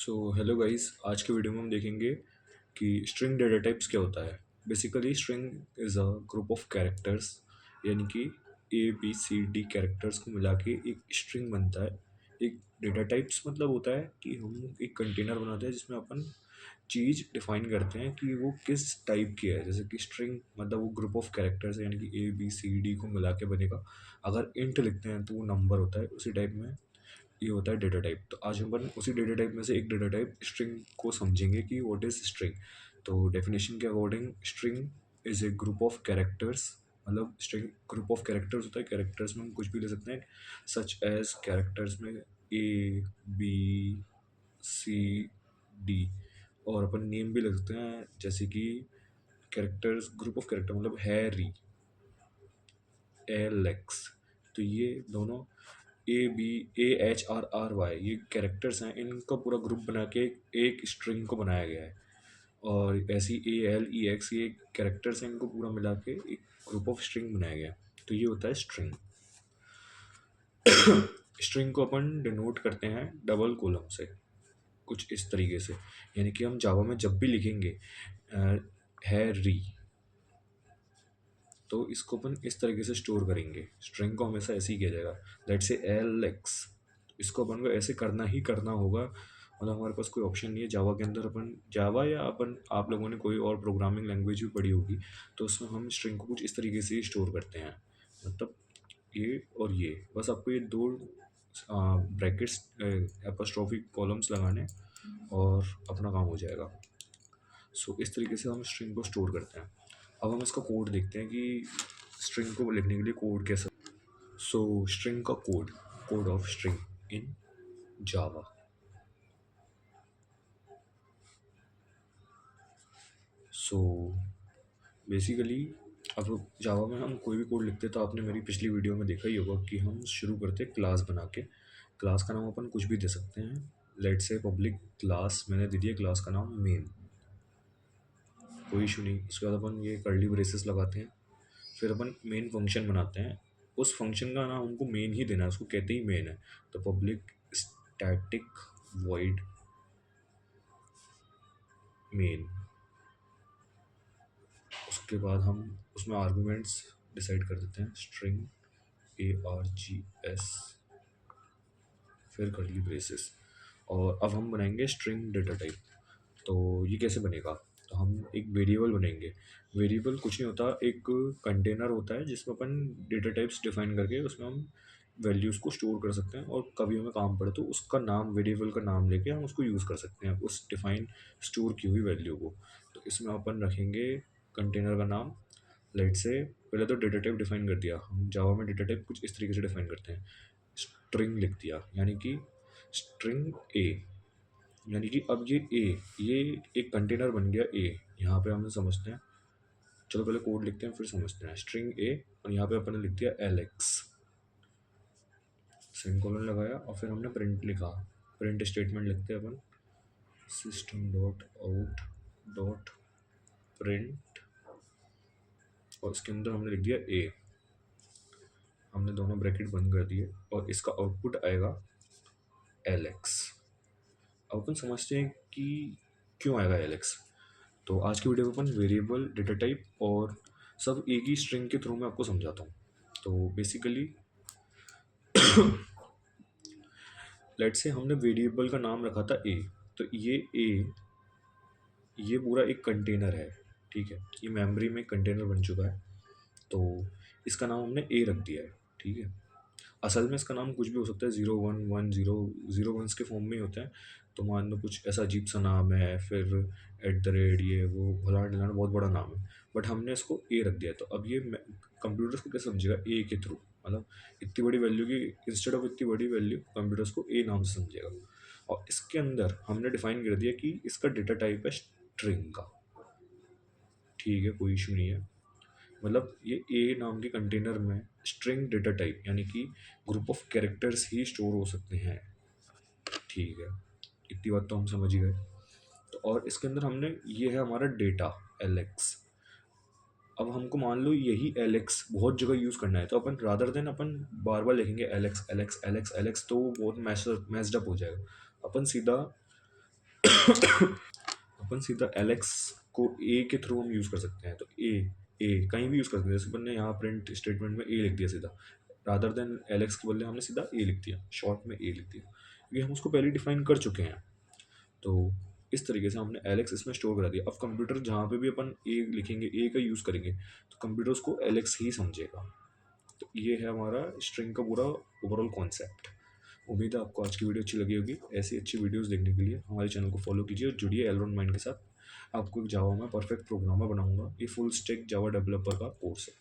So hello guys, आज के video में हम देखेंगे कि स्ट्रिंग डेटा टाइप्स क्या होता है। Basically string is a group of characters, यानी कि ABCD कैरेक्टर्स को मिला के एक स्ट्रिंग बनता है। एक डेटा टाइप्स मतलब होता है कि हम एक कंटेनर बनाते हैं जिसमें अपन चीज़ डिफाइन करते हैं कि वो किस टाइप की है। जैसे कि स्ट्रिंग मतलब वो ग्रुप ऑफ कैरेक्टर्स है, यानी कि ABCD को मिला के बनेगा। अगर इंट लिखते हैं तो वो नंबर होता है, उसी टाइप में ये होता है डेटा टाइप। तो आज हम अपन उसी डेटा टाइप में से एक डेटा टाइप स्ट्रिंग को समझेंगे कि व्हाट इज स्ट्रिंग। तो डेफिनेशन के according string is a group of characters, मतलब स्ट्रिंग ग्रुप ऑफ कैरेक्टर्स होता है। कैरेक्टर्स में हम कुछ भी ले सकते हैं, सच एज कैरेक्टर्स में ABCD, और अपन नेम भी ले सकते हैं, जैसे कि कैरेक्टर्स ग्रुप ऑफ कैरेक्टर मतलब हैरी, एलेक्स। तो ये दोनों ABAHRRY ये कैरेक्टर्स हैं, इनका पूरा ग्रुप बना के एक स्ट्रिंग को बनाया गया है। और ऐसी ALEX ये कैरेक्टर्स हैं, इनको पूरा मिला के एक ग्रुप ऑफ स्ट्रिंग बनाया गया है। तो ये होता है स्ट्रिंग। स्ट्रिंग को अपन डिनोट करते हैं डबल कॉलम से, कुछ इस तरीके से। यानी कि हम जावा में जब भी लिखेंगे है री, तो इसको अपन इस तरीके से स्टोर करेंगे। स्ट्रिंग को हमेशा ऐसे ही किया जाएगा। लेट्स से एलेक्स, इसको अपन को ऐसे करना ही करना होगा। मतलब हमारे पास कोई ऑप्शन नहीं है। जावा के अंदर अपन जावा या अपन आप लोगों ने कोई और प्रोग्रामिंग लैंग्वेज भी पढ़ी होगी, तो उसमें हम स्ट्रिंग को कुछ इस तरीके से ही स्टोर करते हैं। मतलब ये और ये, बस आपको ये दो ब्रैकेट्स एपोस्ट्रोफी कॉलम्स लगाने और अपना काम हो जाएगा। सो इस तरीके से हम स्ट्रिंग को स्टोर करते हैं। अब हम इसका कोड देखते हैं कि स्ट्रिंग को लिखने के लिए कोड कैसा। सो स्ट्रिंग का code, code of string in Java. So basically अब जावा में हम कोई भी कोड लिखते हैं तो आपने मेरी पिछली वीडियो में देखा ही होगा कि हम शुरू करते हैं क्लास बना के। क्लास का नाम अपन कुछ भी दे सकते हैं। लेट से पब्लिक क्लास मैंने दे दिया, क्लास का नाम मेन, कोई इशू नहीं। उसके बाद अपन ये कर्ली ब्रेसेस लगाते हैं। फिर अपन मेन फंक्शन बनाते हैं। उस फंक्शन का नाम हमको मेन ही देना है, उसको कहते ही मेन है। तो पब्लिक स्टैटिक वॉइड मेन। उसके बाद हम उसमें आर्गुमेंट्स डिसाइड कर देते हैं, स्ट्रिंग ARGS, फिर कर्ली ब्रेसेस। और अब हम बनाएंगे स्ट्रिंग डेटा टाइप। तो ये कैसे बनेगा, तो हम एक वेरिएबल बनाएंगे। वेरिएबल कुछ नहीं होता, एक कंटेनर होता है जिसमें अपन डेटा टाइप्स डिफाइन करके उसमें हम वैल्यूज़ को स्टोर कर सकते हैं। और कभी हमें काम पड़े तो उसका नाम, वेरिएबल का नाम लेके हम उसको यूज़ कर सकते हैं, उस डिफाइन स्टोर की हुई वैल्यू को। तो इसमें अपन रखेंगे कंटेनर का नाम। लाइट से पहले तो डेटा टाइप डिफाइन कर दिया। हम जावा में डेटा टाइप कुछ इस तरीके से डिफाइन करते हैं, स्ट्रिंग लिख दिया, यानी कि स्ट्रिंग ए, यानी कि अब ये एक कंटेनर बन गया ए। यहाँ पे हमने समझते हैं, चलो पहले कोड लिखते हैं फिर समझते हैं। स्ट्रिंग ए, और यहाँ पे अपन ने लिख दिया एलेक्स, सेमीकोलन लगाया, और फिर हमने प्रिंट लिखा। प्रिंट स्टेटमेंट लिखते हैं अपन, system dot out dot print, और इसके अंदर हमने लिख दिया ए। हमने दोनों ब्रैकेट बंद कर दिए और इसका आउटपुट आएगा एलेक्स। अब अपन समझते हैं कि क्यों आएगा एलेक्स। तो आज की वीडियो में अपन वेरिएबल, डेटा टाइप और सब एक ही स्ट्रिंग के थ्रू मैं आपको समझाता हूँ। तो बेसिकली लेट्स से हमने वेरिएबल का नाम रखा था ए। तो ये ए, ये पूरा एक कंटेनर है, ठीक है। ये मेमोरी में कंटेनर बन चुका है, तो इसका नाम हमने ए रख दिया है, ठीक है। असल में इसका नाम कुछ भी हो सकता है, 0110, 0 1s के फॉर्म में ही होता है। तो मान लो कुछ ऐसा अजीब सा नाम है, फिर @ ये वो फलाना ढिलाना बहुत बड़ा नाम है, बट हमने इसको ए रख दिया है। तो अब ये कंप्यूटर इसको कैसे समझेगा, ए के थ्रू। मतलब इतनी बड़ी वैल्यू की, इंस्टेड ऑफ इतनी बड़ी वैल्यू, कंप्यूटर को ए नाम से समझेगा। और इसके अंदर हमने डिफाइन कर दिया कि इसका डेटा टाइप है स्ट्रिंग का, ठीक है, कोई इशू नहीं है। मतलब ये ए नाम के कंटेनर में स्ट्रिंग डेटा टाइप यानी कि group of characters he store हो सकते हैं, ठीक है। इतनी बात तो हम समझ ही गए। तो और इसके अंदर हमने, ये है हमारा डेटा एलेक्स। अब हमको मान लो यही एलेक्स बहुत जगह यूज़ करना है, तो अपन रादर देन अपन बार बार लिखेंगे एलेक्स एलेक्स एलेक्स एलेक्स, तो वो बहुत मैस्ड अप हो जाएगा। अपन सीधा अपन सीधा एलेक्स को ए के थ्रू हम यूज़ कर सकते हैं। तो ए कहीं भी यूज़ कर सकते हैं। जैसे अपन ने यहाँ प्रिंट स्टेटमेंट में ए लिख दिया सीधा, रादर देन एलेक्स के बदले हमने सीधा ए लिख दिया, शॉर्ट में ए लिख दिया, क्योंकि हम उसको पहले डिफाइन कर चुके हैं। तो इस तरीके से हमने एलेक्स इसमें स्टोर करा दिया। अब कंप्यूटर जहाँ पे भी अपन ए लिखेंगे, ए का यूज़ करेंगे, तो कंप्यूटर उसको एलेक्स ही समझेगा। तो ये है हमारा स्ट्रिंग का पूरा ओवरऑल कॉन्सेप्ट। उम्मीद है आपको आज की वीडियो अच्छी लगी होगी। ऐसी अच्छी वीडियोस देखने के लिए हमारे चैनल को फॉलो कीजिए और जुड़िए एलरॉन माइंड के साथ। आपको एक जावा में परफेक्ट प्रोग्रामर बनाऊंगा। ये फुल स्टैक जावा डेवलपर का कोर्स है।